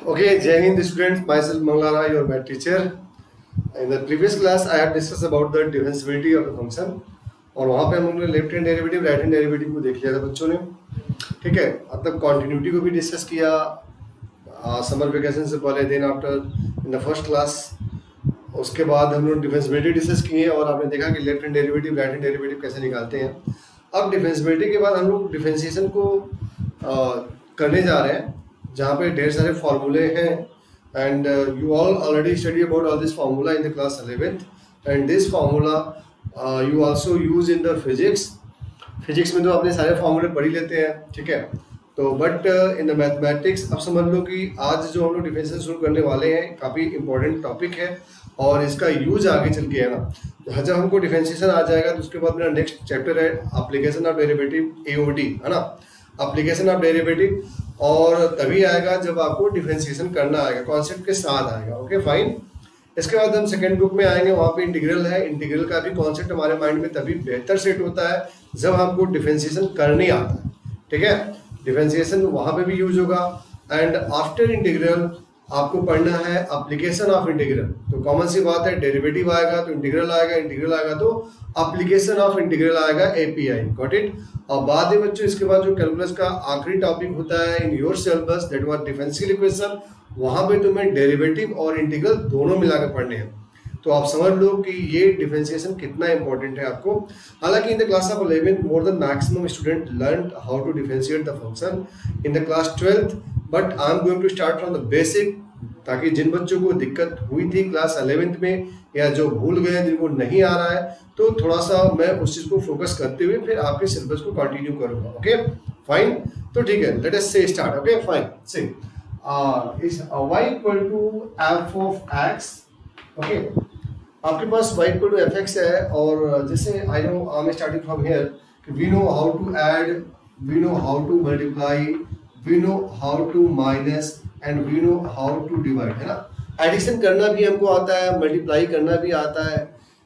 Okay, Jai Hind students, myself Manglara, your math teacher. In the previous class, I have discussed about the differentiability of the function. और वहाँ पे हम लोग ने left hand derivative right hand derivative को देख लिया था बच्चों ने. ठीक है, मतलब कॉन्टिन्यूटी को भी डिस्कस किया समर वेकेशन से पहले, then after in the first class. उसके बाद हम लोग डिफरेंशियबिलिटी डिस्कस किए और आपने देखा कि left hand derivative right hand derivative कैसे निकालते हैं. अब डिफरेंशियबिलिटी के बाद हम लोग डिफरेंशिएशन को करने जा रहे हैं, जहाँ पे ढेर सारे फार्मूले हैं. And you all already study about all this formula in the class 11th, and this formula you also use in the physics में तो अपने सारे फार्मूले पढ़ ही लेते हैं. ठीक है, तो बट इन द मैथमेटिक्स अब समझ लो कि आज जो हम लोग डिफरेंशिएशन शुरू करने वाले हैं काफ़ी इंपॉर्टेंट टॉपिक है और इसका यूज आगे चल के है ना. जब हमको डिफरेंशिएशन आ जाएगा तो उसके बाद मेरा नेक्स्ट चैप्टर है एप्लीकेशन ऑफ डेरिवेटिव, एओडी है ना, एप्लीकेशन ऑफ डेरिवेटिव. और तभी आएगा जब आपको डिफरेंशिएशन करना आएगा, कॉन्सेप्ट के साथ आएगा. Okay fine. इसके बाद हम सेकेंड बुक में आएंगे, वहाँ पे इंटीग्रल है. इंटीग्रल का भी कॉन्सेप्ट हमारे माइंड में तभी बेहतर सेट होता है जब हमको डिफरेंशिएशन करने आता है. ठीक है, डिफरेंशिएशन वहाँ पे भी यूज होगा. एंड आफ्टर इंटीग्रल आपको पढ़ना है एप्लीकेशन ऑफ इंटीग्रल. तो कॉमन सी बात है, डेरिवेटिव आएगा तो इंटीग्रल आएगा, इंटीग्रल आएगा तो एप्लीकेशन ऑफ इंटीग्रल आएगा, एपीआई. Got it. और बाद में बच्चों इसके बाद जो कैलकुलस का आखिरी टॉपिक होता है in your syllabus, that was differential equation. वहाँ पे तुम्हें डेरिवेटिव और इंटीग्रल दोनों मिला के पढ़ने हैं. तो आप समझ लो कि ये डिफरेंशिएशन कितना इंपॉर्टेंट है आपको. हालांकि in the class of 11th more than maximum student learn how to differentiate the function in the class 12th, but I am going to start from the basic, ताकि जिन बच्चों को दिक्कत हुई थी क्लास 11th में या जो भूल गए, जिनको नहीं आ रहा है, तो थोड़ा सा मैं उस चीज़ को फोकस करते हुए फिर आपके सिलेबस को कंटिन्यू करूंगा. Okay fine. तो ठीक है, लेट अस से start. Okay fine. Say is y equal to f of x. Okay, आपके पास y इक्वल टू fx है. और जैसे I know I am starting from here, we know how to add, we know how to multiply, we know how to minus and we know how to divide, है ना. Addition करना भी हमको आता है, मल्टीप्लाई करना भी आता है,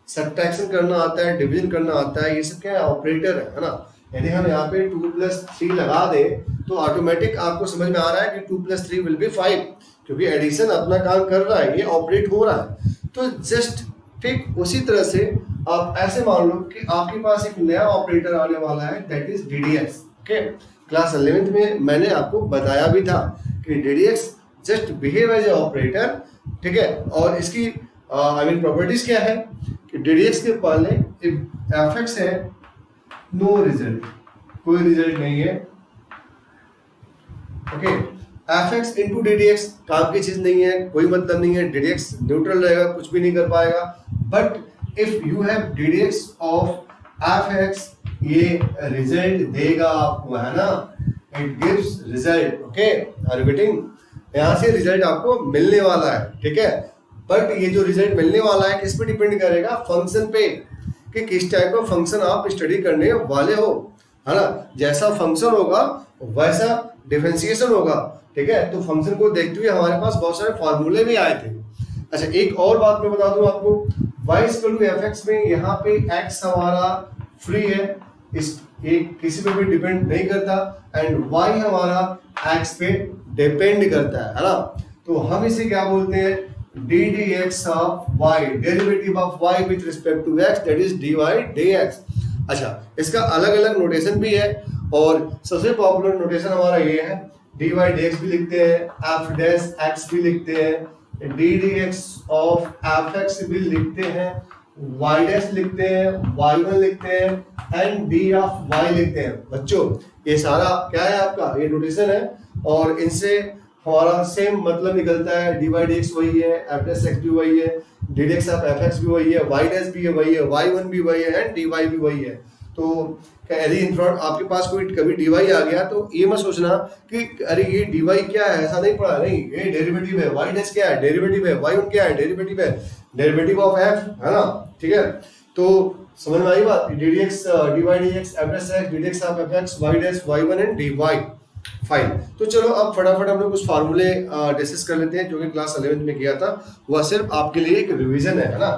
सब्ट्रैक्शन करना आता है, डिवीजन करना आता है. ये सब क्या है, ऑपरेटर है ना. यदि हम यहाँ पे 2+3 लगा दें तो ऑटोमेटिक आपको समझ में आ रहा है कि 2+3 विल बी 5, क्योंकि एडिशन अपना काम कर रहा है, ये ऑपरेट हो रहा है. तो जस्ट ठीक उसी तरह से आप ऐसे मान लो कि आपके पास एक नया ऑपरेटर आने वाला है, that is DDX. Okay, class 11th में मैंने आपको बताया भी था कि DDX just behave as a operator. ठीक है, और इसकी आई मीन प्रॉपर्टीज क्या है कि DDX के पहले fx है, नो रिजल्ट, कोई रिजल्ट नहीं है. ओके, fx इंटू DDX काम की चीज नहीं है, कोई मतलब नहीं है. DDX न्यूट्रल रहेगा, कुछ भी नहीं कर पाएगा. But if you have DDX of fx, ये रिजल्ट देगा आपको, है ना. It gives result. Okay, are you getting. यहाँ से रिजल्ट आपको मिलने वाला है. ठीक है, बट ये जो रिजल्ट मिलने वाला है किस पे डिपेंड करेगा, फंक्शन पे, कि किस टाइप का फंक्शन आप स्टडी करने वाले हो, है ना. जैसा फंक्शन होगा वैसा डिफरेंशिएशन होगा. ठीक है, तो फंक्शन को देखते हुए हमारे पास बहुत सारे फार्मूले भी आए थे. अच्छा, एक और बात मैं बता दूं आपको, y इक्वल टू fx में यहाँ पे x हमारा फ्री है, इस एक किसी पे भी डिपेंड नहीं करता, एंड y हमारा x पे डिपेंड करता है ना. तो हम इसे क्या बोलते हैं, ddx of y, derivative of y with respect to x, that is dy dx. अच्छा, इसका अलग अलग नोटेशन भी है और सबसे पॉपुलर नोटेशन हमारा ये है, dy dx भी लिखते हैं, f डैश x भी लिखते हैं, ddx ऑफ fx भी लिखते हैं, y डैश लिखते हैं, y1 लिखते हैं एंड d ऑफ y लिखते हैं. बच्चों ये सारा क्या है, आपका ये नोटेशन है और इनसे हमारा सेम मतलब निकलता है. dy dx वही है, f डैश x भी वही है, ddx ऑफ fx भी वही है, y डैश भी वही है, y1 भी वही है एंड dy भी वही है. तो यदि इन फ्रंट आपके पास कोई कभी dy आ गया तो ये मत सोचना कि अरे ये dy क्या है, ऐसा नहीं पढ़ा. नहीं, ये डेरिवेटिव है. y डैश क्या है, डेरिवेटिव है. y1 क्या है, डेरिवेटिव है, डेरिवेटिव ऑफ f, है ना. ठीक है, तो समझ में आई बात. ddx dy dx f dash x, ddx of fx, y dash y1 and dy. Fine. तो चलो अब फटाफट हम लोग कुछ फार्मूले डिस्कस कर लेते हैं जो कि क्लास 11th में किया था. वह सिर्फ आपके लिए एक रिवीजन है ना.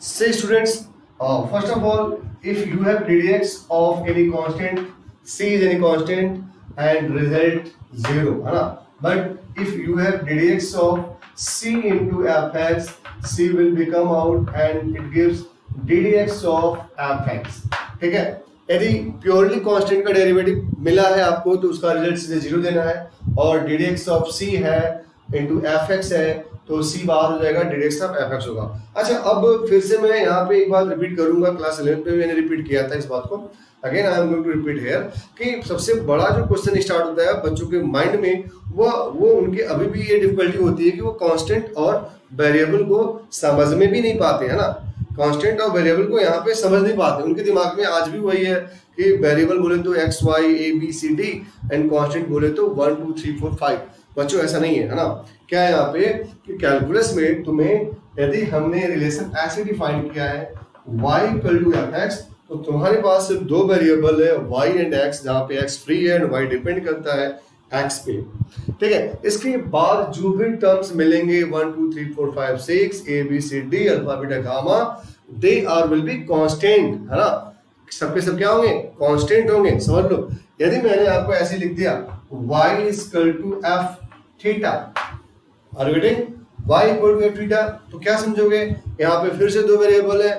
से students, First of all, if you have ddx of any constant, c is any constant and result 0, है ना? But if you have ddx of c into fx, c will become out and it gives ddx of fx. ठीक है? यदि purely constant का derivative मिला है आपको तो उसका रिजल्ट सीधे 0 देना है, और ddx ऑफ c है इंटू fx है तो c बाहर हो जाएगा, ddx ऑफ fx होगा. अच्छा, अब फिर से मैं यहाँ पे एक बात रिपीट करूंगा, क्लास 11 पे भी मैंने रिपीट किया था इस बात को. Again I am going to repeat here कि सबसे बड़ा जो क्वेश्चन स्टार्ट होता है बच्चों के माइंड में, वो उनके अभी भी ये डिफिकल्टी होती है कि वो कांस्टेंट और वेरिएबल को समझ में भी नहीं पाते, है ना? कांस्टेंट और वेरिएबल को यहाँ पे समझ नहीं पाते. उनके दिमाग में आज भी वही है कि वेरिएबल बोले तो X Y A B C D and constant बोले तो 1 2 3 4 5. बच्चों ऐसा नहीं है ना? क्या है यहाँ पे कि कैलकुलस में तुम्हें यदि हमने रिलेशन ऐसे डिफाइन किया है y equal to F X, तो तुम्हारे पास सिर्फ दो वेरिएबल है y एंड x, जहाँ पे x फ्री है एंड y डिपेंड करता है x पे. ठीक है, इसके बाद जो भी टर्म्स मिलेंगे 1 2 3 4 5 6 a b c d alpha beta gamma, they are will be constant, है ना? सब पे सब क्या होंगे? कांस्टेंट होंगे. समझ लो, यदि मैंने आपको ऐसे लिख दिया y equal to f theta, are you getting? y equal to f theta, तो क्या समझोगे? यहाँ पे फिर से दो वेरिएबल है,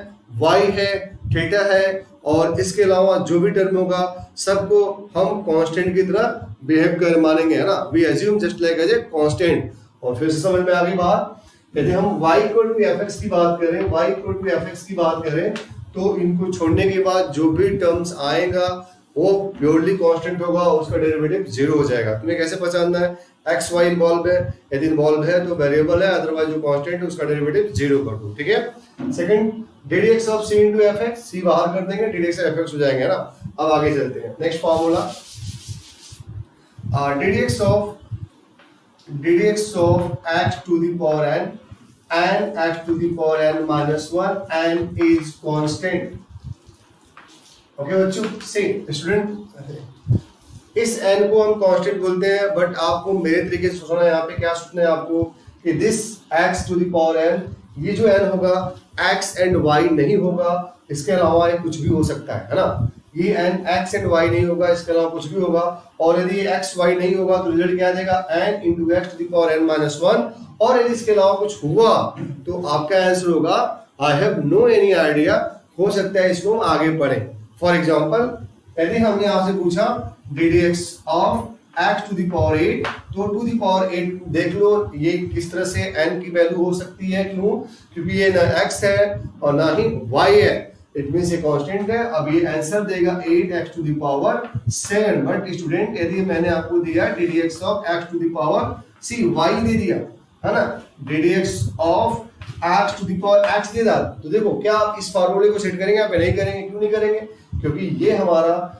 y है, थीटा है, और इसके अलावा जो भी टर्म होगा सबको हम कांस्टेंट की तरह बिहेव कर मानेंगे, है ना? We assume just like as a constant. और फिर से समझ में आ गई बात. यदि हम y इक्वल टू fx की बात करें, y इक्वल टू fx की बात करें, तो इनको छोड़ने के बाद जो भी टर्म्स आएगा वो प्योरली कांस्टेंट होगा, उसका डेरिवेटिव 0 हो जाएगा. तुम्हें कैसे पहचानना है? एक्स वाई इन्वॉल्व है, यदि इन्वॉल्व है तो वेरिएबल है, अदरवाइज जो कांस्टेंट है उसका डेरिवेटिव 0 कर दो. ठीक है. Second, ddx of c into fx, c बाहर कर देंगे, ddx of fx हो जाएंगे, है ना? अब आगे चलते हैं. Next formula, ddx of x to the power n and x to the power n minus 1 n is constant. Okay बच्चों, से स्टूडेंट, इस n को हम कांस्टेंट बोलते हैं, बट आपको मेरे तरीके से सोचना है. यहाँ पे क्या सोचना है आपको कि this x to the power n, ये जो n होगा x एंड y नहीं होगा, इसके अलावा ये कुछ भी हो सकता है ना? ये n x एंड y नहीं होगा, इसके अलावा कुछ भी होगा. और यदि ये x y नहीं होगा तो रिजल्ट क्या देगा? n into X to the power n minus 1. और यदि इसके अलावा कुछ हुआ तो आपका आंसर होगा I have no any idea. हो सकता है इसको हम आगे पढ़ें. फॉर एग्जाम्पल, यदि हमने आपसे पूछा ddx of x to the power 8, तो टू द पावर 8 देख लो ये किस तरह से n की वैल्यू हो सकती है. क्यों? क्योंकि ये ना x है और ना ही y है, इट मींस ये कांस्टेंट है. अब ये आंसर देगा 8x to the power 7. But student, यदि मैंने आपको दिया ddx of x to the power c, y दे दिया, है ना? ddx of x to the power x दे दिया, तो देखो क्या आप इस फार्मूले को सेट करेंगे? आप नहीं करेंगे. क्यों नहीं करेंगे? क्योंकि ये हमारा,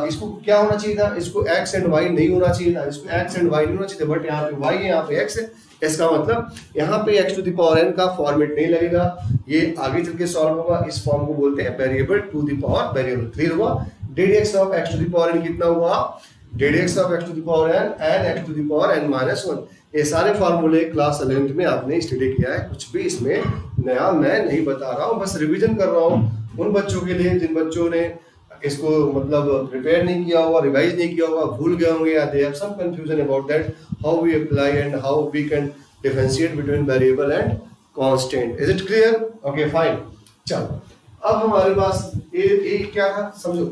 इसको क्या होना चाहिए था? इसको x एंड y नहीं होना चाहिए था, इसको x एंड y नहीं होना चाहिए था, बट यहाँ पे y है, यहाँ पे x है. इसका मतलब यहाँ पे x to the power n का फॉर्मेट नहीं लगेगा, ये आगे चल के सॉल्व होगा. इस फॉर्म को बोलते हैं variable to the power variable. Clear हुआ? ddx of x to the power n कितना हुआ? ddx of x to the power n and x to the power n minus 1. ये सारे फॉर्मूले क्लास 11th में आपने स्टडी किया है, कुछ भी इसमें नया मैं नहीं बता रहा हूँ, बस रिवीजन कर रहा हूँ उन बच्चों के लिए जिन बच्चों ने इसको मतलब प्रिपेयर नहीं किया होगा, रिवाइज नहीं किया होगा, भूल गए होंगे, या they have some confusion about that how we apply and how we can differentiate between variable and constant. Is it clear? Okay fine. चलो, अब हमारे पास ये क्या था समझो,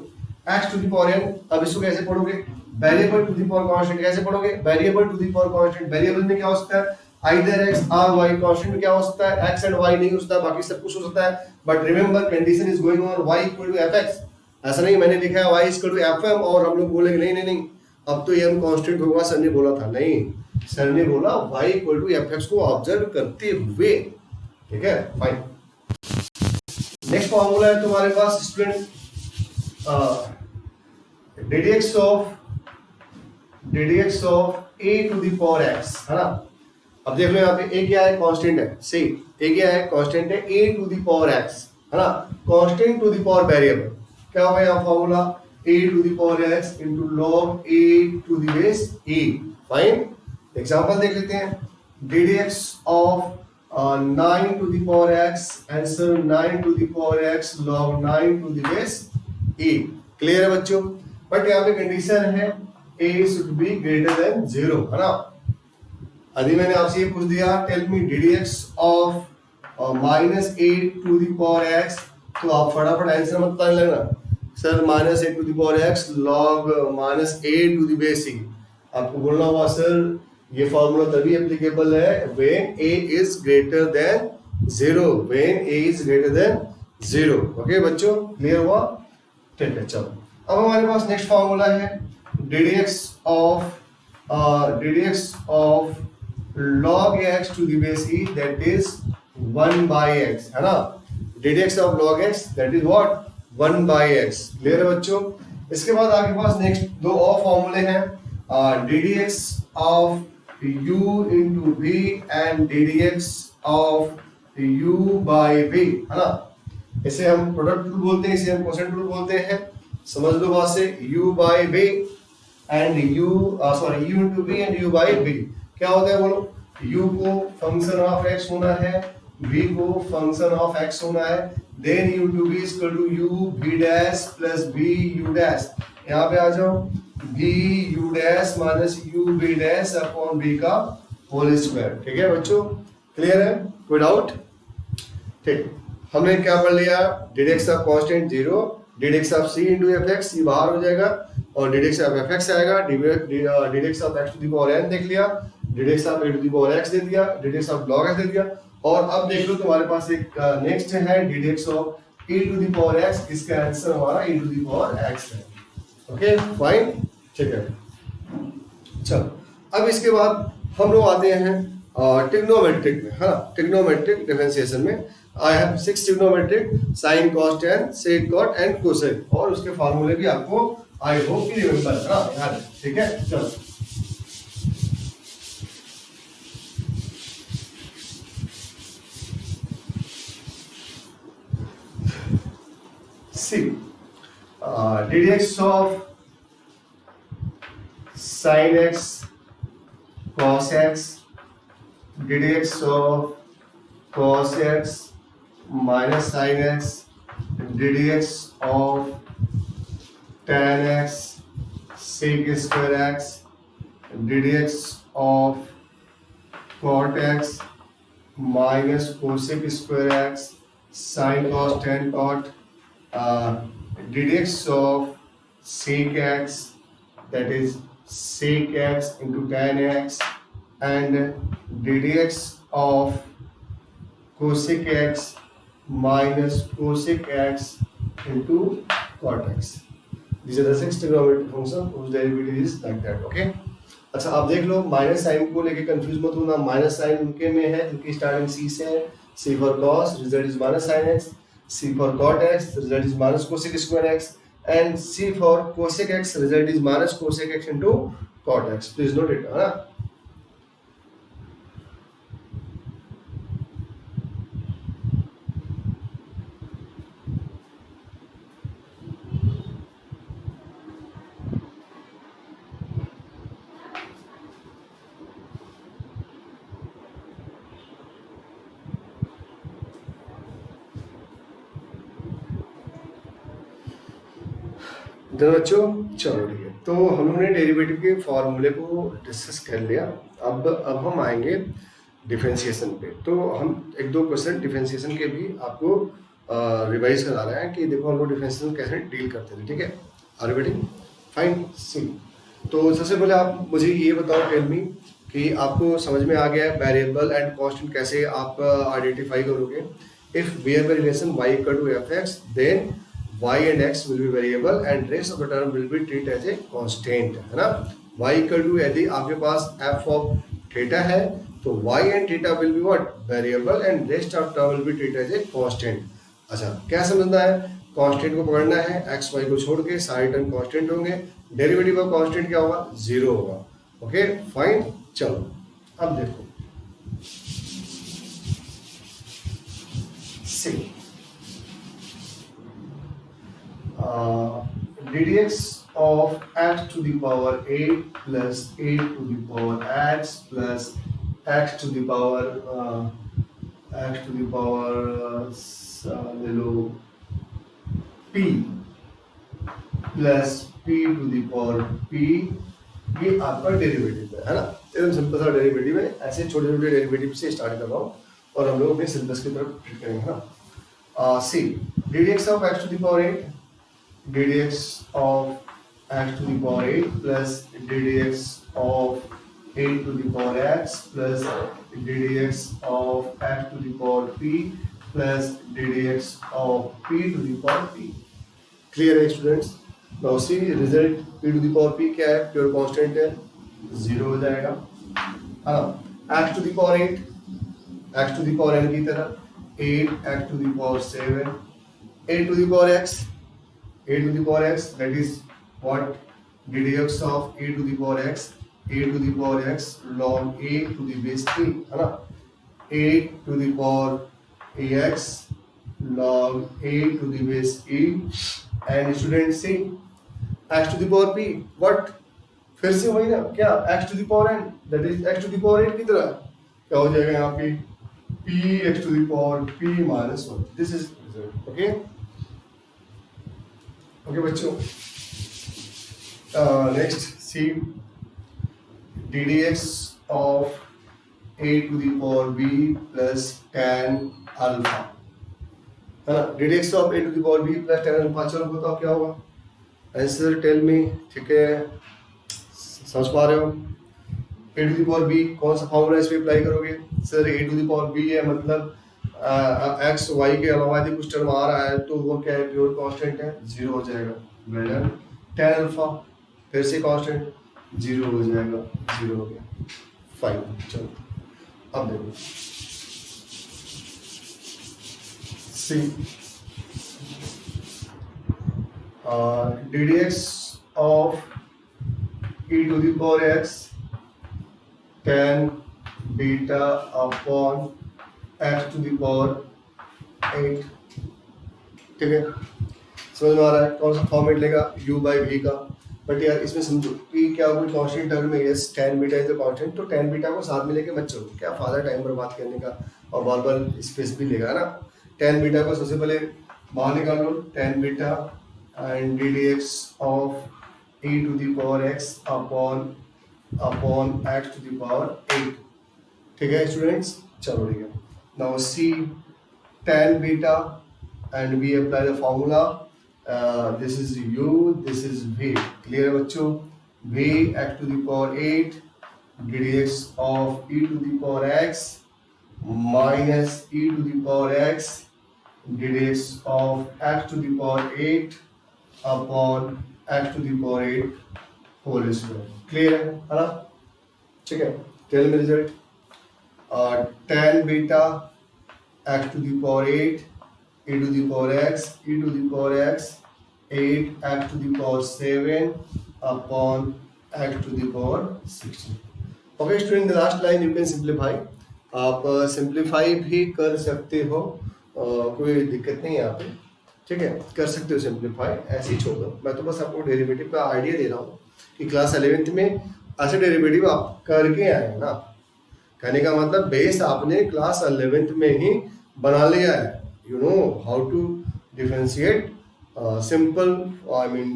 x to the power n. अब इसको कैसे पढ़ोगे? Variable to the power constant कैसे पढ़ोगे? Variable to the power constant, variable में क्या हो सकता है? आइदर x और y. कांस्टेंट में क्या हो सकता है? x एंड y नहीं हो सकता, बाकी सब कुछ हो सकता है. But remember, condition is going on y equal to fx. ऐसा नहीं मैंने लिखा है y इक्वल टू fm और हम लोग बोलेंगे नहीं नहीं नहीं अब तो ये हम कांस्टेंट होगा. सर ने बोला था, नहीं, सर ने बोला y इक्वल टू fx को ऑब्जर्व करते हुए. ठीक है, फाइन. नेक्स्ट फॉर्मूला है तुम्हारे पास student, ddx of a to the power x, है ना? अब देख लो यहाँ पे a क्या है? कांस्टेंट है. सही, a क्या है? कांस्टेंट है. a to the power x, है ना? Constant to the power variable. क्या होगा यहाँ formula? a to the power x into log a to the base a. Fine. Example देख लेते हैं. ddx of 9 to the power x, answer 9 to the power x log 9 to the base e। Clear है बच्चों? But यहाँ पे condition है a should be greater than 0, है ना? अभी मैंने आपसे ये पूछ दिया, tell me ddx of minus a to the power x, तो आप फटाफट आंसर मत पता लगना sir minus a to the power x log minus a to the base e. आपको बोलना होगा सर ये फॉर्मूला तभी एप्लीकेबल है when a is greater than 0, when a is greater than 0। Okay बच्चों, क्लियर हुआ? ठीक है, चलो अब हमारे पास नेक्स्ट फॉर्मूला है ddx of log x to the base e, that is 1 by x, है ना? ddx of log x, that is what? 1 by x। Clear है बच्चों? इसके बाद आपके पास नेक्स्ट दो और फॉर्मूले हैं, ddx of u into v and ddx of u by v, है ना? इसे हम प्रोडक्ट रूल बोलते हैं, इसे हम क्वोशिएंट रूल बोलते हैं। समझ लो बात से, u by v and u into v and u by v क्या होता है बोलो? u को फंक्शन ऑफ x होना है, v को फंक्शन ऑफ x होना है, then u to v is equal to u v dash plus v u dash। यहाँ पे आ जाओ, v u dash minus u v dash upon v का होल स्क्वायर। ठीक है बच्चों, क्लियर है? कोई डाउट? ठीक, हमने क्या पढ़ लिया? ddx of constant 0, ddx of c into fx, ये बाहर हो जाएगा और ddx ऑफ fx आएगा, ddx of x to the power n देख लिया, ddx of a to the power x दे दिया, ddx ऑफ log x दे दिया। और अब देख लो तुम्हारे पास एक नेक्स्ट है ddx of e to the power x, इसका आंसर हमारा e to the power x है। ओके फाइन, ठीक है। चलो अब इसके बाद हम लोग आते हैं ट्रिग्नोमेट्रिक में, हाँ ट्रिग्नोमेट्रिक डिफरेंशिएशन में। I have 6 trigonometric, sine cos tan sec cot and cosec, और उसके फार्मूले भी आपको आई होप कि रिमेंबर है ना यार। ठीक है, चलो see ddx of sin x cos x, ddx of cos x minus sin x, ddx of tan x sec square x, ddx of cot x minus cosec square x sin cos tan cot, ddx of sec x, that is sec x into tan x, and ddx of cosec x minus cosec x into cot x। These are the 6 trigonometric functions whose derivative is like that। okay, अच्छा आप देख लो, minus sign को लेके confuse मत होना, minus sign उनके में है उनकी स्टार्टिंग सी से है, c for cos result is minus sin x, c for cot x result is minus cosec square x, and c for cosec x result is minus cosec x into cot x। Please note it, है ना? बच्चों चलो ठीक है, तो हम लोगों ने डेरिवेटिव के फॉर्मूले को डिस्कस कर लिया। अब हम आएंगे डिफरेंशिएशन पे। तो हम एक दो क्वेश्चन डिफरेंशिएशन के भी आपको रिवाइज करा रहे हैं कि देखो हम लोग डिफरेंशिएशन कैसे डील करते थे। ठीक है, आर यू रेडी? फाइन, सी। तो सबसे पहले आप मुझे ये बताओ, टेल मी, कि आपको समझ में आ गया वेरिएबल एंड कांस्टेंट कैसे आप आइडेंटिफाई करोगे। If we have a relation y equal to fx, then y and x will be variable and rest of the term will be treated as a constant, है ना? y equal to, यदि आपके पास f of theta है तो y and theta will be what? Variable and rest of term will be treated as a constant। अच्छा क्या समझना है? कांस्टेंट को पकड़ना है, x y को छोड़ के सारे टर्म कांस्टेंट होंगे, डेरिवेटिव ऑफ कांस्टेंट क्या होगा? 0 होगा। ओके फाइन, चलो अब देखो, सी ddx of x to the power a plus a to the power x plus x to the power X to the power ले लो p plus p to the power p, ये आपका derivative है ना। एकदम सिंपल सा derivative है। ऐसे छोटे छोटे डेरिवेटिव से स्टार्ट कर रहा हूँ और हम लोग अपने सिलेबस की तरफ ट्रीट करेंगे ना। See D D x of X to the power 8, D D x of X to the power 8 plus D D x of 8 to the power x plus ddx of x to the power p plus ddx of p to the power p. Clear है students? Now see result p to the power p क्या है? Pure constant है, 0 हो जाएगा, है ना। x to the power 8, x to the power n की तरह 8 x to the power 7, 8 to the power x, 8 to the power x, that is what ddx of a to the power x, a to the power x log a to the base 3, है ना। 8 to the power ax log a to the base e and student c x to the power p, what फिर से वही ना क्या, x to the power n, that is x to the power 8 की तरह क्या हो जाएगा यहाँ पे p x to the power p minus 1. This is result. Okay, okay बच्चों, next see ddx of a to the power b plus tan alpha, है ना। ddx of a to the power b plus tan alpha, चलो बताओ क्या होगा, answer tell me, ठीक है, समझ पा रहे हो। a to the power b कौन सा फॉर्मूला इस पे अप्लाई करोगे sir, a to the power b है मतलब x y के अलावा यदि कुछ टर्म आ रहा है तो वो क्या है, प्योर कांस्टेंट है, 0 हो जाएगा। Well done. tan अल्फा फिर से कांस्टेंट, 0 हो जाएगा, 0 हो गया, फाइन। चलो अब देखो see D D x of e to the power x tan beta upon x to the power 8, ठीक है, समझ में आ रहा है कौन सा फॉर्मेट लेगा, u by v का। बट यार इसमें समझो p क्या कोई कांस्टेंट टर्म है, yes tan beta is the constant, तो tan बीटा को साथ में लेके मत चलो, क्या फायदा टाइम बर्बाद करने का, और बार बार स्पेस भी लेगा ना। tan बीटा को सबसे पहले बाहर निकाल लो, tan beta and ddx of e to the power x upon x to the power 8, ठीक है स्टूडेंट्स। चलो ठीक है, now see tan beta and we apply the formula, this is u, this is v, clear है बच्चों। v x to the power 8 ddx of e to the power x minus e to the power x ddx of x to the power 8 upon x to the power 8 whole square, clear है ना, ठीक है। Tell me result, tan beta x to the power 8 e to the power x e to the power x 8 x to the power 7 upon x to the power 16. Okay student, the last line you can simplify, आप simplify भी कर सकते हो, कोई दिक्कत नहीं है यहाँ पे, ठीक है, कर सकते हो सिंप्लीफाई, ऐसे ही छोड़ दो। मैं तो बस आपको डेरिवेटिव का आइडिया दे रहा हूँ कि क्लास 11th में ऐसे डेरिवेटिव आप करके आए हैं ना, कहने का मतलब बेस आपने क्लास 11th में ही बना लिया है, you know how to differentiate simple I mean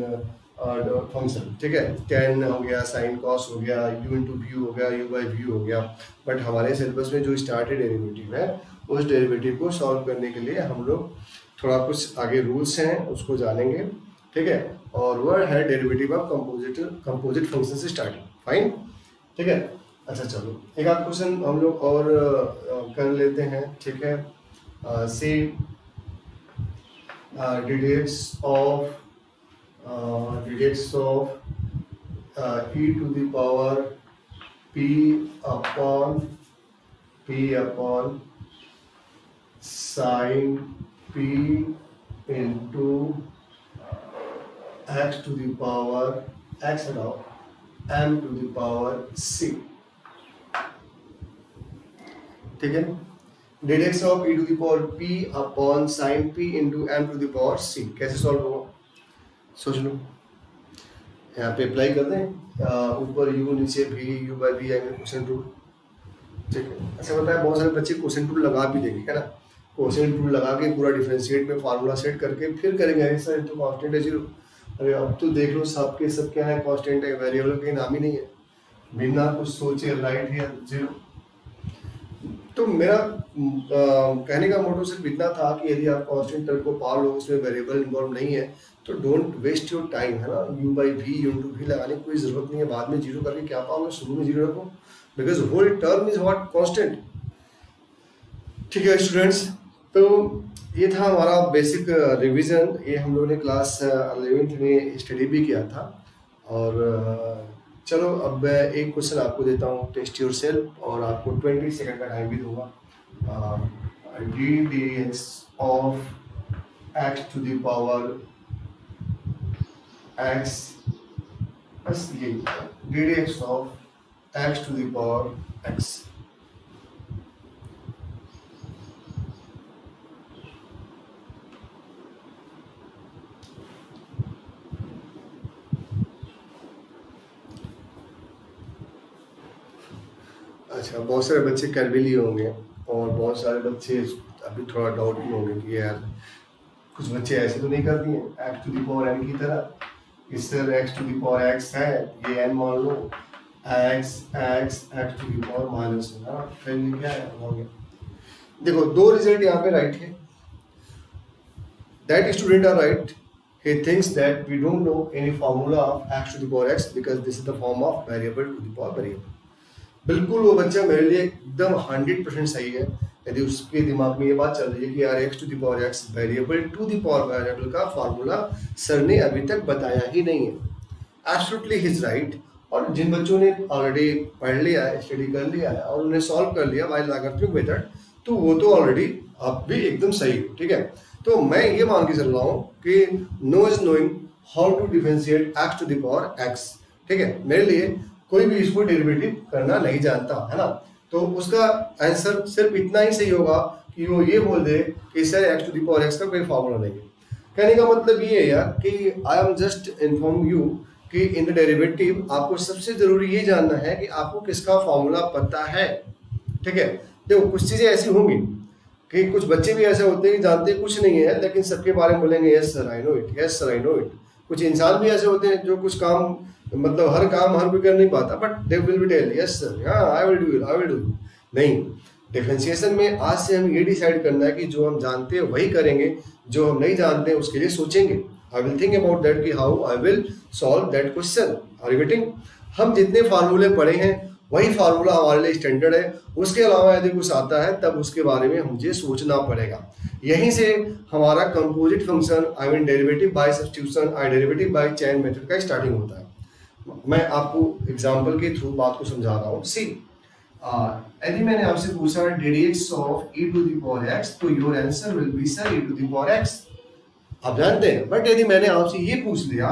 function, ठीक है। tan हो गया, sin cos हो गया, u into v हो गया, u by v हो गया, बट हमारे सिलेबस में जो स्टार्टेड डेरिवेटिव है उस डेरिवेटिव को सॉल्व करने के लिए हम लोग थोड़ा कुछ आगे रूल्स हैं उसको जानेंगे, ठीक है, और वह है डेरिवेटिव ऑफ कंपोजिट फंक्शन से स्टार्टिंग, फाइन, ठीक है। अच्छा चलो एक आध क्वेश्चन हम लोग और कर लेते हैं, ठीक है। सी ddx of e to the power p upon sin p into x to the power x m to the power c, ठीक है। ddx of e to the power p upon sin p into m to the power c कैसे solve होगा, सोच लो, यहाँ पे apply कर दें, ऊपर u नीचे v, u by v आएंगे क्वेश्चन रूल, ठीक है। ऐसा होता है बहुत सारे बच्चे क्वेश्चन टूल लगा भी देंगे, है ना, क्वेश्चन टूल लगा के पूरा डिफरेंशिएट में फार्मूला सेट करके फिर करेंगे, अरे सर तो कांस्टेंट है जीरो। अरे अब तो देख लो सब के सब क्या है, कांस्टेंट है, वेरिएबल का नाम ही नहीं है, बिना कुछ सोचे राइट है जीरो। तो मेरा कहने का मोटो सिर्फ इतना था कि यदि आप कांस्टेंट टर्म को पा लो, उसमें वेरिएबल इन्वॉल्व नहीं है, तो डोंट वेस्ट योर टाइम, है ना, U by V into V लगाने की कोई जरूरत नहीं है। बाद में जीरो करके क्या पाओगे, शुरू में जीरो रखो, because whole term is what, constant. ठीक है स्टूडेंट्स, तो ये था हमारा बेसिक रिवीजन। ये हम लोगों ने क्लास 11th में स्टडी भी किया था। और चलो अब मैं एक क्वेश्चन आपको देता हूँ, टेस्ट योर सेल्फ, और आपको 20 सेकंड का टाइम भी दूंगा। D D x of X to the power X, बस ये D D x of X to the power X. अच्छा, बहुत सारे बच्चे कर भी लिए होंगे, और बहुत सारे बच्चे अभी थोड़ा डाउट भी होंगे कि यार कुछ बच्चे ऐसे तो नहीं कर दिए x to the power n की तरह। इस तरह x to the power x है, ये एन मान लो, x x x to the power minus है ना, फिर ये क्या है, हो गया। देखो दो रिजल्ट यहाँ पे राइट है। That student are right, he thinks that we don't know any formula of x to the power x because this is the form of variable to the power variable। बिल्कुल वो बच्चा मेरे लिए एकदम 100% सही है। यदि उसके दिमाग में ये बात चल रही है कि यार X to the power X variable to the power variable का फार्मूला सर ने अभी तक बताया ही नहीं है, एब्सोल्युटली ही इज राइट। और जिन बच्चों ने ऑलरेडी पढ़ लिया है, स्टडी कर लिया है और उन्हें सॉल्व कर लिया बाय लॉगरिथमिक मेथड, तो वो तो ऑलरेडी आप भी एकदम सही हो। ठीक है, तो मैं ये मान के चल रहा हूँ कि no is knowing how to differentiate X to the power X. ठीक है, मेरे लिए कोई भी इसको डेरिवेटिव करना नहीं जानता, है ना, तो उसका आंसर सिर्फ इतना ही सही होगा कि वो ये बोल दे कि sir X to the power x का कोई फॉर्मूला नहीं है। कहने का मतलब ये है यार कि I am just inform you कि इन द डेरिवेटिव आपको सबसे जरूरी ये जानना है कि आपको किसका फॉर्मूला पता है। ठीक है, देखो कुछ चीजें ऐसी होंगी कि कुछ बच्चे भी ऐसे होते हैं कि जानते कुछ नहीं है लेकिन सबके बारे में बोलेंगे yes sir I know it, yes sir I know it. कुछ इंसान भी ऐसे होते हैं जो कुछ काम, मतलब हर काम हर कोई कर नहीं पाता, but they will be tell yes sir, हाँ I will do it, I will do it. नहीं, डिफरेंशिएशन में आज से हम ये डिसाइड करना है कि जो हम जानते हैं वही करेंगे, जो हम नहीं जानते हैं उसके लिए सोचेंगे। I will think about that कि how I will solve that question. Are you getting? हम जितने फार्मूले पढ़े हैं वही फार्मूला हमारे लिए स्टैंडर्ड है, उसके अलावा यदि कुछ आता है तब उसके बारे में मुझे सोचना पड़ेगा। यहीं से हमारा composite function, I mean derivative by substitution, I derivative by chain method का स्टार्टिंग होता है। मैं आपको एग्जांपल के थ्रू बात को समझा रहा हूँ। सी, यदि मैंने आपसे पूछा ddx of e to the power x, तो your answer will be sir e to the power x, आप जानते हैं। बट यदि मैंने आपसे ये पूछ लिया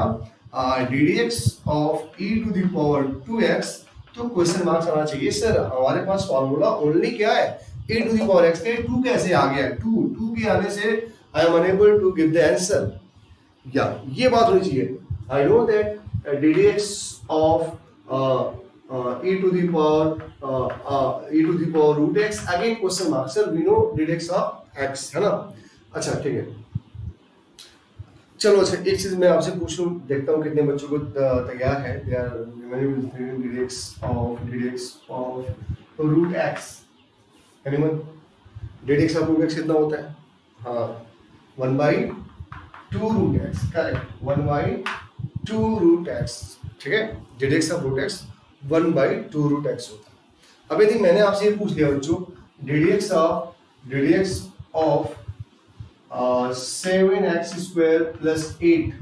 ddx of e to the power 2x, तो क्वेश्चन मार्क्स आना चाहिए सर हमारे पास फॉर्मूला ओनली क्या है e to the power x के, 2 कैसे आ गया, 2 के आने से I am unable to give the answer, या ये बात होनी चाहिए। I know that ddx of e to the power root x, again question mark, sir we know ddx of x, है ना। अच्छा ठीक है, चलो अच्छा एक चीज मैं आपसे पूछ लूं, देखता हूँ कितने बच्चों को तैयार है। ddx of root x, anyone? ddx of root x कितना होता है? हाँ, 1/2 root x, correct, 1/2 root x। ठीक है, ddx of root x 1/2 root x होता है। अब यदि मैंने आपसे ये पूछ लिया बच्चों ddx of 7x square plus 8,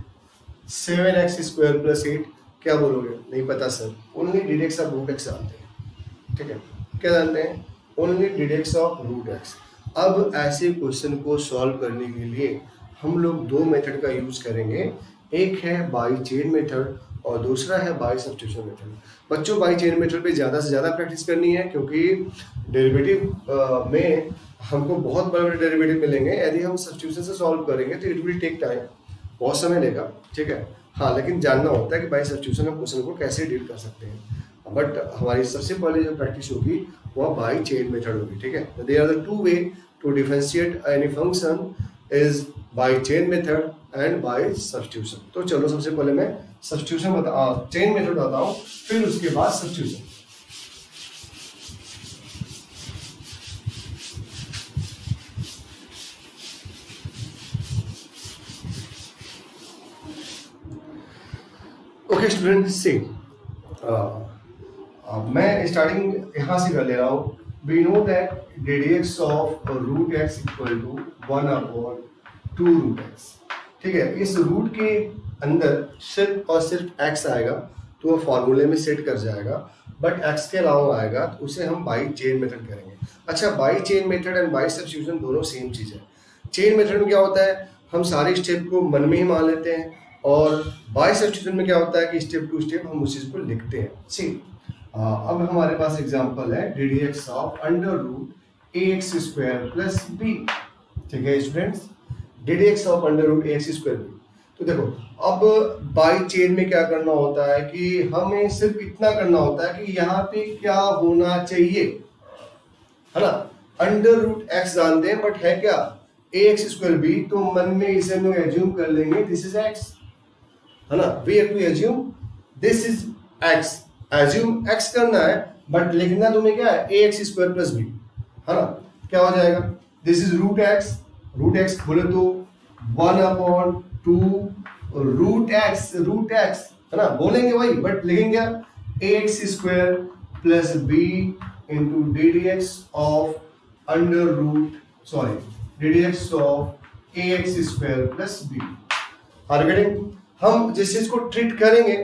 7x square plus 8, क्या बोलोगे? नहीं पता sir, only ddx of root x जानते हैं। ठीक है, क्या जानते हैं? Only ddx of root x। अब ऐसे क्वेश्चन को सॉल्व करने के लिए हम लोग दो मेथड का यूज करेंगे, एक है बाई चेन मेथड और दूसरा है बाई सब्स्टिट्यूशन मेथड। बच्चों बाई चेन मेथड पे ज़्यादा से ज़्यादा प्रैक्टिस करनी है, क्योंकि डेरिवेटिव में हमको बहुत बड़े बड़े डेरिवेटिव मिलेंगे। यदि हम सब्स्टिट्यूशन से सॉल्व करेंगे तो इट विल टेक टाइम, बहुत समय लेगा। ठीक है, हाँ, लेकिन जानना होता है कि बाई सब्स्टिट्यूशन हम क्वेश्चन को कैसे डील कर सकते हैं। बट हमारी सबसे पहले जो प्रैक्टिस होगी वह बाई चेन मेथड होगी, ठीक है। They are the two way to differentiate any function is by chain method and by substitution. तो चलो सबसे पहले मैं सब्स्टिट्यूशन चेन मेथड बताता हूँ, फिर उसके बाद सब्स्टिट्यूशन। ओके स्टूडेंट, से मैं स्टार्टिंग यहाँ से कर ले रहा हूँ। We know that ddx of root X equal to 1/2 root X, ठीक है। इस रूट के अंदर सिर्फ और सिर्फ x आएगा तो वो फॉर्मूले में सेट कर जाएगा, बट x के अलावा आएगा तो उसे हम बाई चेन मेथड करेंगे। अच्छा, by chain method and by substitution दोनों सेम चीज़ है। चेन मेथड में क्या होता है, हम सारे स्टेप को मन में ही मान लेते हैं, और बाई सब्स्टिट्यूशन में क्या होता है कि स्टेप टू स्टेप हम उस चीज़ को लिखते हैं। सी अब हमारे पास एग्जांपल है ddx of under root ax square plus b, ठीक है students, ddx of under root ax square b। तो देखो, अब बाई चेन में क्या करना होता है कि हमें सिर्फ इतना करना होता है कि यहाँ पे क्या होना चाहिए, है ना। अंडर रूट x जानते हैं, बट है क्या ax स्क्वायर b, तो मन में इसे हम लोग एज्यूम कर लेंगे दिस इज x, है ना। We have to assume this is x, assume x करना है, बट लिखना तुम्हें क्या है ax स्क्वायर प्लस b, है ना। क्या हो जाएगा, दिस इज रूट x बोले तो 1/2 रूट x, है ना, बोलेंगे वही, बट लिखेंगे ax square plus b into ddx of under root ddx of ax square plus b। Are getting? हम जिस चीज को ट्रीट करेंगे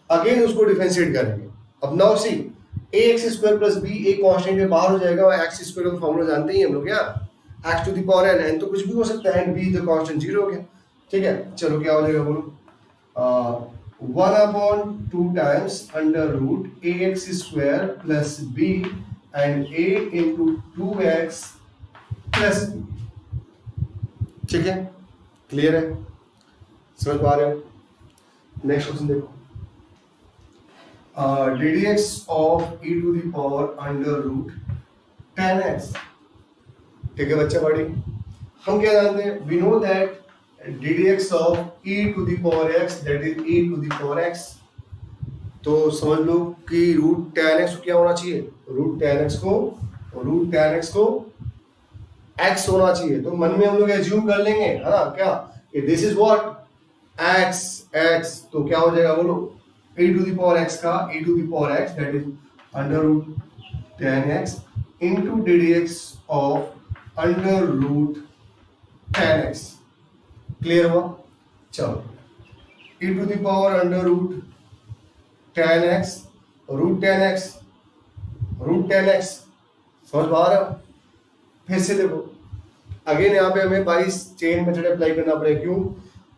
अगेन उसको डिफरेंशिएट करेंगे। अब now see ax square plus b एक कांस्टेंट में बाहर हो जाएगा, और x स्क्वायर का फॉर्मूला जानते ही हम लोग, क्या x to the power n तो कुछ भी हो सकता है, b द कांस्टेंट 0 हो गया, ठीक है। चलो क्या हो जाएगा बोलो, 1/2 times under root ax square plus b and a into 2x plus b, ठीक है। क्लियर है, समझ पा रहे हो? नेक्स्ट क्वेश्चन देखो, ddx of e to the power under root 10x, ठीक है बच्चा बड़ी। हम क्या जानते हैं, we know that ddx of e to the power x that is e to the power x। तो समझ लो कि रूट 10x को क्या होना चाहिए, रूट 10x को x होना चाहिए। तो मन में हम लोग एज्यूम कर लेंगे, है ना, क्या दिस इज व्हाट x, तो क्या हो जाएगा बोलो, e to the power x का e to the power x that is under root 10x into ddx of under root 10x। Clear हुआ? चलो, e to the power under root 10x root 10x समझ पा रहे हो? फिर से देखो, अगेन यहाँ पे हमें बाई चेन मेथड अप्लाई करना पड़ेगा। क्यों?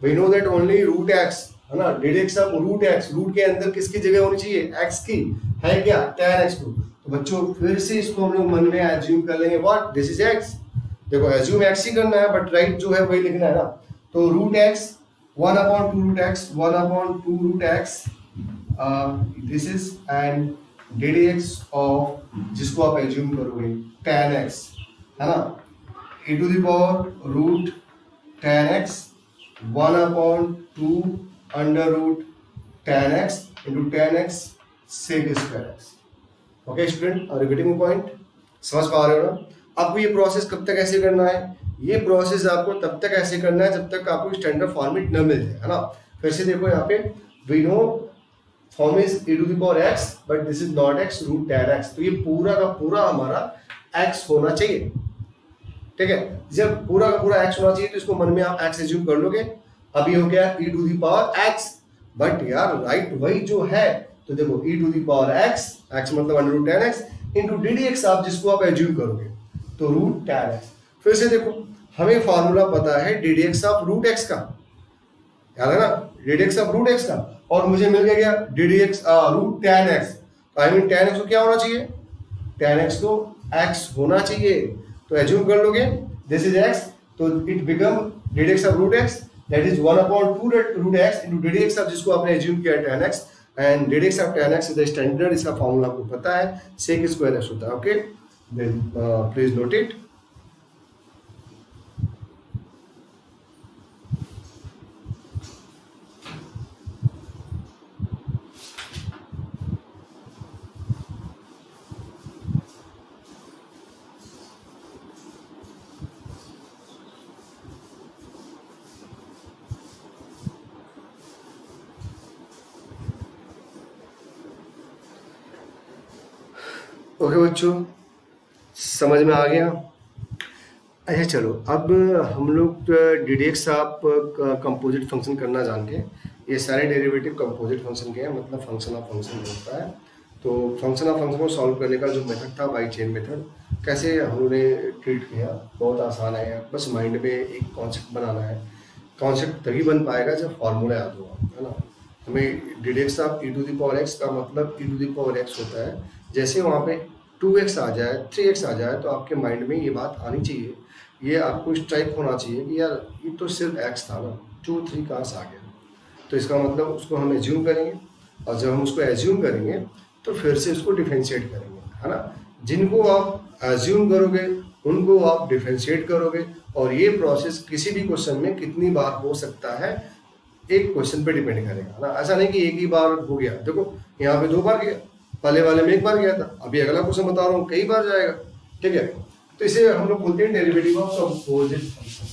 We know that only root x, है ना, ddx of root x, root के अंदर किसकी जगह होनी चाहिए, x की, है क्या 10x टू। तो बच्चों फिर से इसको हम लोग मन में एज्यूम कर लेंगे, व्हाट दिस इज x। देखो एज्यूम x ही करना है, बट राइट जो है वही लिखना है ना। तो root x 1/2 root x 1/2 root x this is and ddx of, जिसको आप एज्यूम करोगे 10x, है ना, e to the power root 10x 1/2 under root 10x into 10x sec square x। Okay student, are you getting point? समझ पा रहे हो ना? आपको ये प्रोसेस कब तक ऐसे करना है, ये प्रोसेस आपको तब तक ऐसे करना है जब तक आपको स्टैंडर्ड फॉर्मेट न मिल जाए, है ना। फिर से देखो यहाँ पे we know form is e to the power x, but this is not x, root 10x। तो ये पूरा का पूरा हमारा x होना चाहिए, ठीक है। जब पूरा का पूरा x होना चाहिए तो इसको मन में आप x एज्यूम कर लोगे। अभी हो गया e to the power x, but यार राइट वही जो है, तो देखो e to the power x मतलब under root 10x into ddx आप जिसको आप एज्यूम करोगे तो रूट 10x। फिर से देखो, हमें फॉर्मूला पता है ddx ऑफ रूट x का, याद है ना, ddx ऑफ रूट x का, और मुझे मिल गया ddx रूट 10x। तो आई मीन 10x को क्या होना चाहिए, 10x को x होना चाहिए। तो एज्यूम कर लोगे दिस इज x, तो it become ddx of root x that is 1/2 root x into ddx of जिसको आपने एज्यूम किया 10x and d D x of tan x is the standard, इसका फॉर्मूला आपको पता है, sec स्क्वायर x होता है. Okay, then please note it. Okay बच्चों, समझ में आ गया. अच्छा चलो, अब हम लोग डी डी एक्स आप कंपोजिट फंक्शन करना जान के, ये सारे डेरिवेटिव कंपोजिट फंक्शन के हैं, मतलब फंक्शन ऑफ फंक्शन होता है. तो फंक्शन ऑफ फंक्शन को सॉल्व करने का जो मेथड था बाई चेन मेथड, कैसे हमने ट्रीट किया, बहुत आसान है. बस माइंड में एक कॉन्सेप्ट बनाना है. कॉन्सेप्ट तभी बन पाएगा जब फॉर्मूला याद होगा, है ना. हमें d D x of e to the power x का मतलब e to the power x होता है. जैसे वहाँ पे 2x आ जाए, 3x आ जाए, तो आपके माइंड में ये बात आनी चाहिए, ये आपको इस टाइप होना चाहिए कि यार ये तो सिर्फ x था ना, 2 3 कहाँ से आ गया. तो इसका मतलब उसको हम एज्यूम करेंगे, और जब हम उसको एज्यूम करेंगे तो फिर से उसको डिफरेंशिएट करेंगे, है ना. जिनको आप एज्यूम करोगे उनको आप डिफरेंशिएट करोगे, और ये प्रोसेस किसी भी क्वेश्चन में कितनी बार हो सकता है, एक क्वेश्चन पे डिपेंड करेगा, है ना. ऐसा नहीं कि एक ही बार हो गया. देखो यहाँ पे 2 बार गया, पहले वाले में 1 बार गया था, अभी अगला क्वेश्चन बता रहा हूँ कई बार जाएगा. ठीक है, तो इसे हम लोग बोलते हैं derivative of composite function.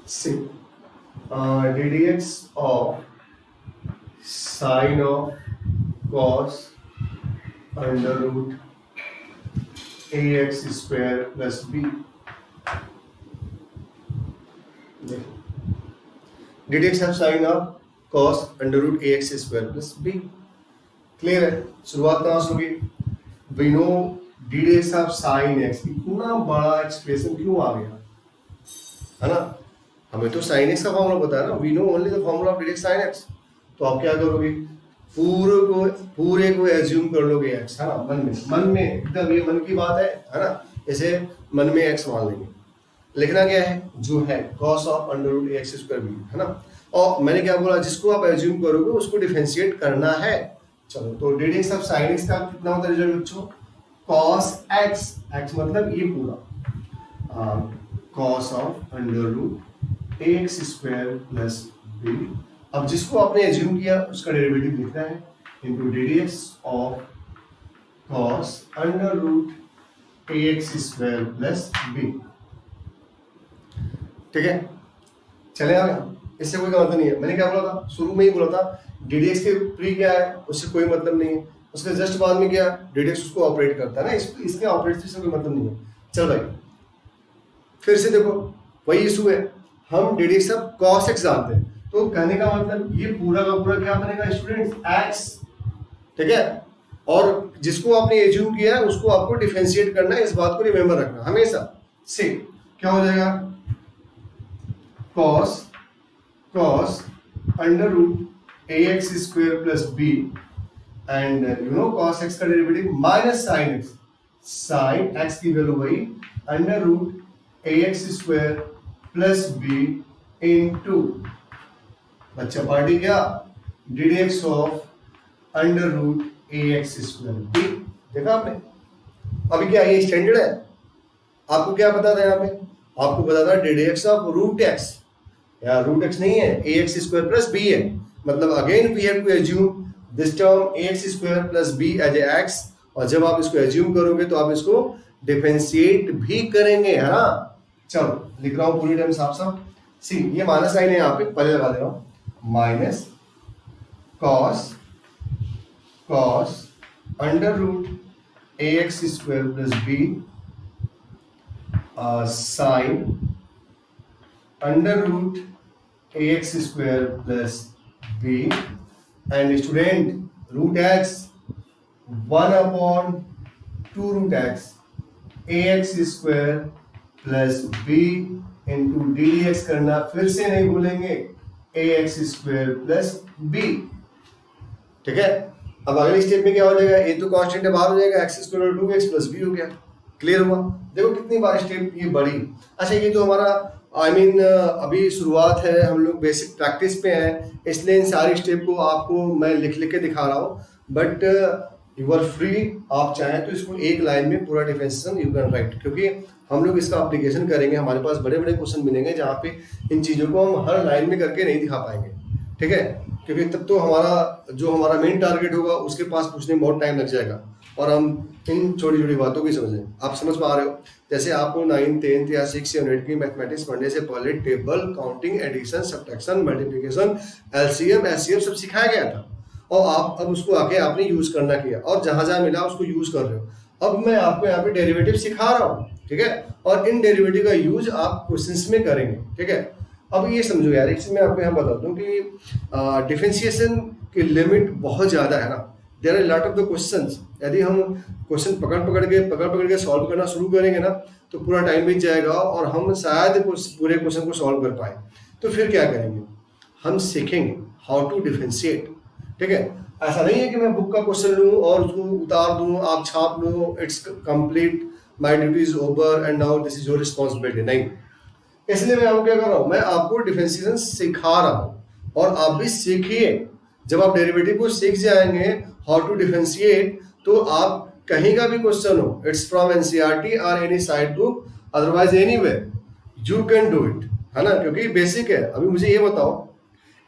See D D x of sine of cos under root ax square plus b. D D x of sine of cos under root ax square plus b. Clear है. शुरुआत कहाँ से होगी. We know d D x of sine x, इतना बड़ा expression क्यों आ गया, है ना. हमें तो साइन एक्स का फॉर्मूला पता है ना, we know only the formula of d D x sine x. तो आप क्या करोगे, पूरे को एज्यूम कर लोगे एक्स, है ना. मन में एकदम ये मन की बात है ना. इसे मन में एक्स मान लेंगे. लिखना क्या है, जो है cos of under root x square b, है ना. और मैंने क्या बोला, जिसको आप एज्यूम करोगे उसको डिफरेंशिएट करना है. चलो, तो D D x of sine x का कितना होता है रिजल्ट बच्चों, cos x, x मतलब ये पूरा, cos of under root x square plus b. अब जिसको आपने एज्यूम किया उसका डेरिवेटिव लिखना है, into d D x of cos under root x square plus b. ठीक है, चले आ गया. इससे कोई मतलब नहीं है. मैंने क्या बोला था, शुरू में ही बोला था, डी डी एक्स के प्री क्या है उससे कोई मतलब नहीं है, उसके जस्ट बाद में क्या डी डी एक्स उसको ऑपरेट करता है ना, इसके ऑपरेट से कोई मतलब नहीं है. चल भाई, फिर से देखो वही इशू है, हम D D x of cos x जानते हैं, तो कहने का मतलब ये पूरा का पूरा क्या बनेगा स्टूडेंट्स, x. ठीक है, और जिसको आपने एज्यूम किया है उसको आपको डिफरेंशिएट करना है, इस बात को रिमेंबर रखना हमेशा से. क्या हो जाएगा, cos under root ax square plus b, and you know cos x का derivative minus sin x, sin x की वैल्यू वही under root ax square plus b into, अच्छा पार्टी क्या, d D x of under root ax square b. देखा आपने. अभी क्या ये स्टैंडर्ड है, आपको क्या पता था यहाँ पे, आपको पता था d D x of root x, या रूट एक्स नहीं है, ax स्क्वायर प्लस b है. मतलब again we have to assume this term ax square plus b as a x, और जब आप इसको एज्यूम करोगे तो आप इसको डिफरेंशिएट भी करेंगे, है ना. चलो लिख रहा हूँ पूरी टर्म साफ साफ. सी ये माइनस साइन है यहाँ पे, पहले लगा दे रहा हूँ, minus cos under root ax square plus b sine under root ax square plus b, and student root x 1/2 root x ax square plus b into d D x करना, फिर से नहीं भूलेंगे ax स्क्वायर प्लस b. ठीक है। अब अगले step में क्या हो जाएगा, ए तो कांस्टेंट है, बाहर हो जाएगा, x square 2x plus B हो गया। क्लियर हुआ? देखो कितनी बार स्टेप ये बढ़ी। अच्छा ये तो हमारा अभी शुरुआत है, हम लोग बेसिक प्रैक्टिस पे हैं, इसलिए इन सारी स्टेप को आपको मैं लिख लिख के दिखा रहा हूँ, बट यू आर फ्री, आप चाहें तो इसको एक लाइन में पूरा डिफरेंशिएशन यू कैन राइट, क्योंकि हम लोग इसका एप्लीकेशन करेंगे, हमारे पास बड़े बड़े क्वेश्चन मिलेंगे जहाँ पे इन चीज़ों को हम हर लाइन में करके नहीं दिखा पाएंगे। ठीक है, क्योंकि तब तो हमारा मेन टारगेट होगा उसके पास पूछने में बहुत टाइम लग जाएगा, और हम इन छोटी छोटी बातों की समझें। आप समझ पा रहे हो? जैसे आपको 9th 10th या 6th या 8th की मैथमेटिक्स पढ़ने से पहले table, counting, addition, subtraction, multiplication, LCM, HCF सब सिखाया गया था, और आप अब उसको आके आपने यूज करना किया, और जहां जहां मिला उसको यूज कर रहे हो। अब मैं आपको यहाँ पे डेरिवेटिव सिखा रहा हूँ, ठीक है, और इन डेरिवेटिव का यूज आप क्वेश्चंस में करेंगे। ठीक है, अब ये समझो यार, इसमें आपको यहाँ बता दूं कि डिफरेंशिएशन की लिमिट बहुत ज़्यादा है ना, there are lot of the questions. यदि हम क्वेश्चन पकड़ के सॉल्व करना शुरू करेंगे ना, तो पूरा टाइम बीत जाएगा और हम शायद पूरे क्वेश्चन को सॉल्व कर पाए। तो फिर क्या करेंगे, हम सीखेंगे हाउ टू डिफरेंशिएट। ठीक है, ऐसा नहीं है कि मैं बुक का क्वेश्चन लूँ और उसको उतार दूँ, आप छाप लो, it's complete, my duty is over and now this is your responsibility. नहीं, इसलिए मैं आपको क्या कर रहा हूँ, मैं आपको डिफरेंशिएशन सिखा रहा हूँ, और आप भी सीखिए। जब आप डेरिवेटिव को सीख जाएंगे हाउ टू डिफरेंशिएट, तो आप कहीं का भी क्वेश्चन हो, इट्स फ्रॉम एनसीईआरटी और any side book, otherwise anywhere, you can do it, है ना, क्योंकि बेसिक है। अभी मुझे ये बताओ,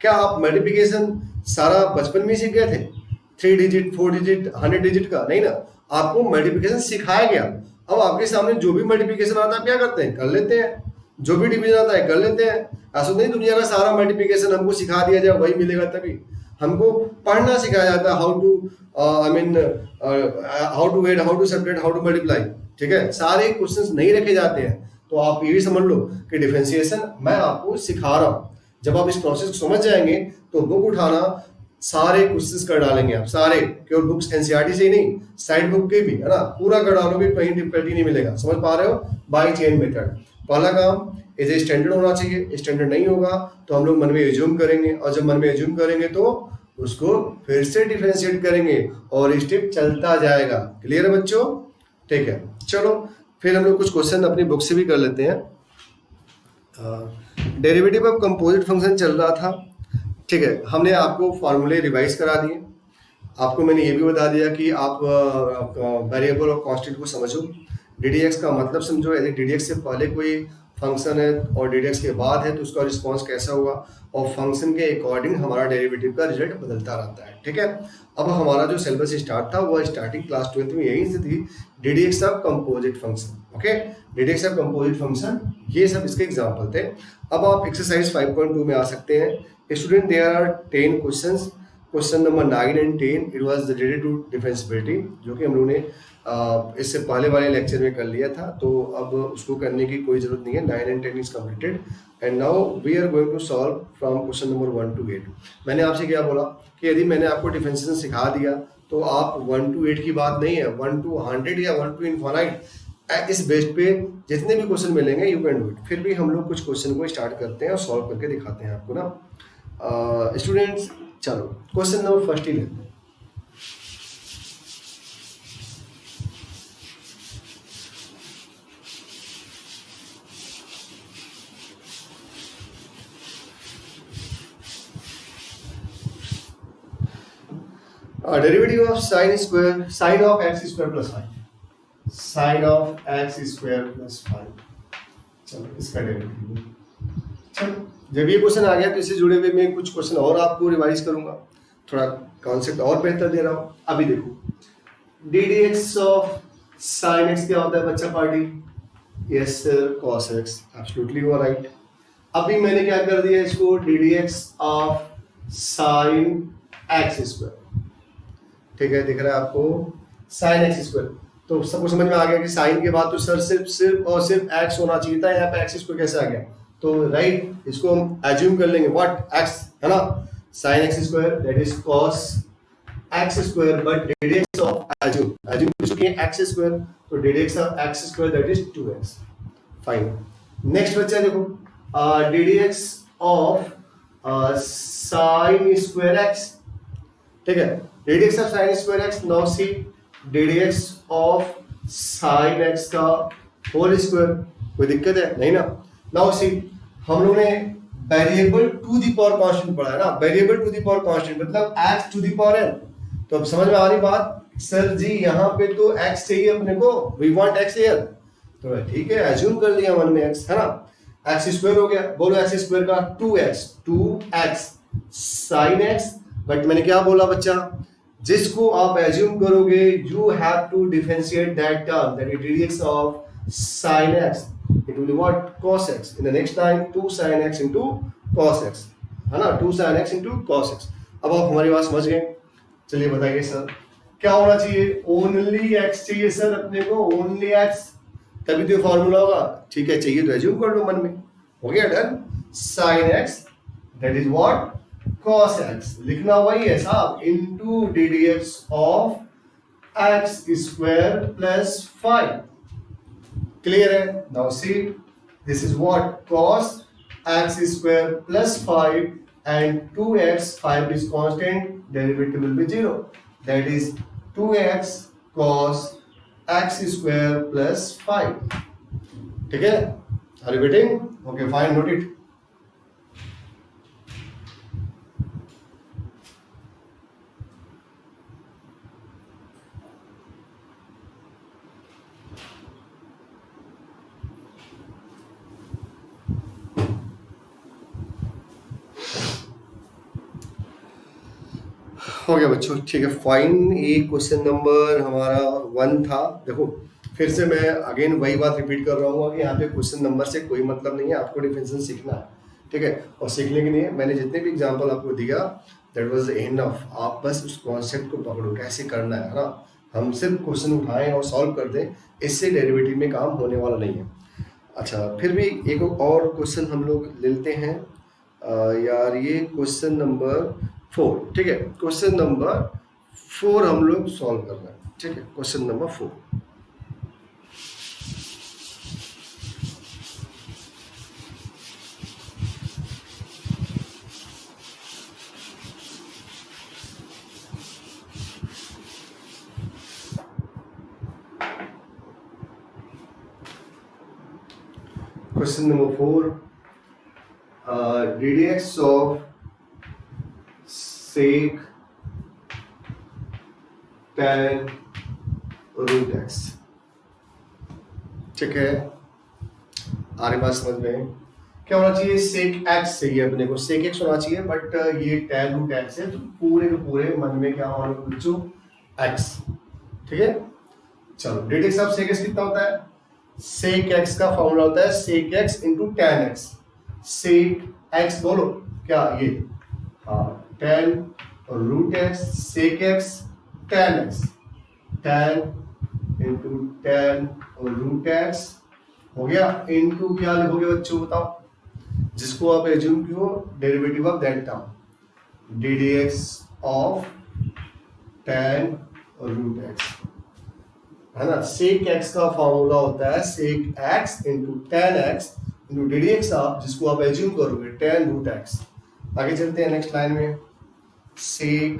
क्या आप मल्टीप्लिकेशन सारा बचपन में सीख गए थे? 3 डिजिट, 4 डिजिट, 100 डिजिट का? नहीं ना, आपको मल्टीप्लिकेशन सिखाया गया। अब आपके सामने जो भी मल्टीप्लिकेशन आता है क्या करते हैं, कर लेते हैं, जो भी डिवीजन आता है कर लेते हैं। ऐसा नहीं दुनिया का सारा मल्टीप्लिकेशन हमको सिखा दिया जाए वही मिलेगा, तभी हमको पढ़ना सिखाया जाता है, how to how to add, how to separate, how to multiply. ठीक है, सारे क्वेश्चंस नहीं रखे जाते हैं। तो आप ये भी समझ लो कि डिफरेंशिएशन मैं आपको सिखा रहा हूँ। जब आप इस प्रोसेस को समझ जाएंगे तो बुक उठाना, सारे क्वेश्चंस कर डालेंगे आप, सारे, केवल बुक्स एनसीईआरटी से ही नहीं, साइड बुक के भी, है ना, पूरा कर डालोगे, कहीं डिफिकल्टी नहीं मिलेगा। समझ पा रहे हो? By chain method. पहला काम इज ए स्टैंडर्ड होना चाहिए, स्टैंडर्ड नहीं होगा तो हम लोग मन में एज्यूम करेंगे, और जब मन में एज्यूम करेंगे तो उसको फिर से डिफरेंशिएट करेंगे और स्टेप चलता जाएगा। क्लियर है बच्चों? ठीक है, चलो फिर हम लोग कुछ क्वेश्चन अपनी बुक से भी कर लेते हैं। डेरिवेटिव ऑफ कंपोजिट फंक्शन चल रहा था, ठीक है, हमने आपको फॉर्मूले रिवाइज करा दिए, आपको मैंने ये भी बता दिया कि आप वेरिएबल और कांस्टेंट को समझो, ddx का मतलब समझो, यदि ddx से पहले कोई फंक्शन है और ddx के बाद है तो उसका रिस्पांस कैसा हुआ, और फंक्शन के अकॉर्डिंग हमारा डेरिवेटिव का रिजल्ट बदलता रहता है। ठीक है, अब हमारा जो सिलेबस स्टार्ट था वो स्टार्टिंग क्लास 12th में यही से थी, ddx of composite function. Okay, ddx of composite function, ये सब इसके एग्जाम्पल थे। अब आप एक्सरसाइज 5.2 में आ सकते हैं। Student, there are 10 questions, question number 9 and 10 it was related to differentiability, जो कि हम लोगों ने इससे पहले वाले लेक्चर में कर लिया था, तो अब उसको करने की कोई जरूरत नहीं है। 9 and 10 is completed and now we are going to solve from question number 1 to 8। मैंने आपसे क्या बोला कि यदि मैंने आपको डिफरेंशिएशन सिखा दिया तो आप 1 to 8 की बात नहीं है, 1 to 100 या 1 to इनफाइनाइट, इस बेस पे जितने भी क्वेश्चन मिलेंगे यू कैन डू इट। फिर भी हम लोग कुछ क्वेश्चन को स्टार्ट करते हैं और सॉल्व करके दिखाते हैं आपको ना। स्टूडेंट्स चलो क्वेश्चन नंबर फर्स्ट ही लेते हैं। Derivative of sine square, sine of x square plus 5, sine of x square plus 5। चलो इसका डेरिवेटिव, चलो जब ये क्वेश्चन आ गया तो इससे जुड़े हुए मैं कुछ क्वेश्चन और आपको रिवाइज करूंगा, थोड़ा कॉन्सेप्ट और बेहतर दे रहा हूँ। अभी देखो, d D x of sine x क्या होता है बच्चा party? Yes sir, cos x, absolutely you are right. अभी मैंने क्या कर दिया इसको, d D x of sine x square, ठीक है, दिख रहा है आपको, साइन एक्स स्क्वायर। तो सबको समझ में आ गया कि साइन के बाद तो सर सिर्फ और सिर्फ एक्स होना चाहिए था, यहाँ पे एक्स स्क्वायर कैसे आ गया? तो राइट, इसको हम एज्यूम कर लेंगे, व्हाट, एक्स, है ना, sign x square that is cos x square, but ddx of assume इसको एक्स स्क्वायर, तो ddx of x square that is 2x। Fine, next बच्चा देखो, ddx of sine square x, ठीक है, radius of sine square x, now see radius of sine x का whole square, कोई दिक्कत है नहीं ना। नाउ सी हम लोग ने variable to the power constant पढ़ा है ना, variable to the power constant मतलब x to the power n। तो अब समझ में आ रही बात, सर जी यहाँ पे तो x चाहिए अपने को, वी वांट x हियर, तो ठीक है एज्यूम कर लिया मन में x है ना, x स्क्वायर हो गया, बोलो x स्क्वायर का 2x sin x, बट मैंने क्या बोला बच्चा, जिसको आप एज्यूम करोगे you have to differentiate that term, that is radius of sin x, it will be what, cos x, in the next line 2 sin x into cos x, है ना, 2 sin x into cos x। अब आप हमारी बात समझ गए, चलिए बताइए सर क्या होना चाहिए, ओनली x चाहिए सर अपने को, ओनली x, तभी तो फॉर्मूला होगा, ठीक है, चाहिए तो एज्यूम कर लो मन में, हो गया done, sin x that is what, cos x, लिखना वही है साहब, into ddx of x square plus 5, clear है। Now see this is what, cos x square plus 5 and 2x, 5 is constant, derivative will be 0, that is 2x cos x square plus 5, ठीक है, are you getting? Okay, fine, note it। हो गया बच्चों, ठीक है fine. ये question number हमारा 1 था। देखो फिर से मैं अगेन वही बात रिपीट कर रहा हूँ कि यहाँ पे क्वेश्चन नंबर से कोई मतलब नहीं है, आपको डिफरेंशियल सीखना है, ठीक है, और सीखने के लिए मैंने जितने भी एग्जांपल आपको दिया दैट वाज इनफ, आप बस उस कॉन्सेप्ट को पकड़ो कैसे करना है ना, हम सिर्फ क्वेश्चन उठाएं और सॉल्व कर दें, इससे डेरिवेटिव में काम होने वाला नहीं है। अच्छा फिर भी एक और क्वेश्चन हम लोग लेते हैं यार, ये क्वेश्चन नंबर 4, ठीक है, क्वेश्चन नंबर 4 हम लोग सॉल्व कर रहे हैं, ठीक है, question number 4। Question number 4, radius of sec tan root x, ठीक है, आ रही बात समझ में, क्या होना चाहिए, sec x चाहिए अपने को, sec x होना चाहिए, बट ये tan रूट x है, तो पूरे के पूरे मन में क्या होना बच्चों, x, ठीक है। चलो रेडियस ऑफ sec x कितना होता है, sec x का फॉर्मूला होता है sec x into tan x, sec x बोलो क्या ये, हाँ tan root x sec x tan x, tan into tan root x हो गया, इनटू क्या लिखोगे बच्चों बताओ, जिसको आप एज्यूम कियो derivative of that term, ddx of tan root x, है ना, sec x का फॉर्मूला होता है sec x into tan x into ddx of, जिसको आप एज्यूम करोगे tan रूट x। आगे चलते हैं नेक्स्ट लाइन में, sec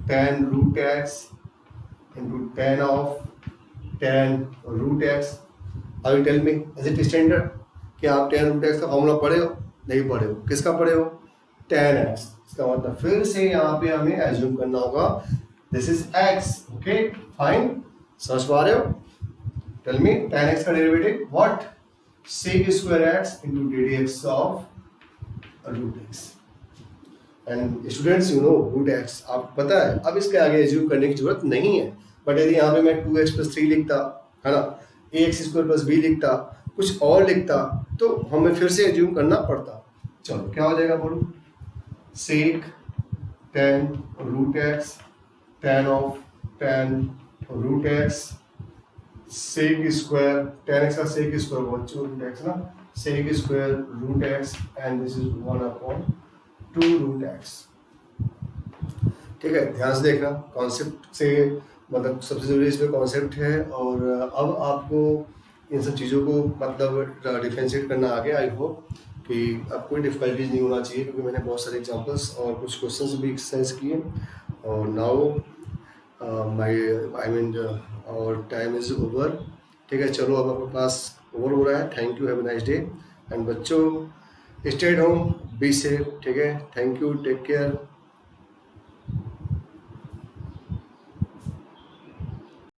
tan root x into tan of tan root x। अब tell me as it standard, क्या आप tan रूट x का फॉर्मूला पढ़े हो, नहीं पढ़े हो, किसका पढ़े हो, tan x, इसका मतलब फिर से यहाँ पे हमें एज्यूम करना होगा this is x, okay fine, समझ पा रहे हो, टेल मी tan x का derivative what, sec square x into ddx of root x, and students you know root x आप पता है, अब इसके आगे एज्यूम करने की जरूरत नहीं है, बट यदि यहाँ पे मैं 2x + 3 लिखता, है ना, ax स्क्वायर + b लिखता, कुछ और लिखता, तो हमें फिर से एज्यूम करना पड़ता। चलो क्या हो जाएगा बोलो, sec tan root x tan of tan root x sec square tan x का sec स्क्वायर बच्चों रूट x ना, sec square root x and this is 1/2 root x, ठीक है, ध्यान से देखना कॉन्सेप्ट से, मतलब सबसे जरूरी इसमें कॉन्सेप्ट है, और अब आपको इन सब चीज़ों को मतलब डिफरेंशिएट करना आ गया। आई होप कि अब कोई डिफिकल्टीज नहीं होना चाहिए, क्योंकि मैंने बहुत सारे एग्जांपल्स और कुछ क्वेश्चंस भी एक्सरसाइज किए, और नाउ माई आई मीन और टाइम इज ओवर। ठीक है, चलो अब अपने पास ओवर हो रहा है। Thank you, have a nice day. And बच्चों, stay at home, be safe. ठीक है, थैंक यू, टेक केयर।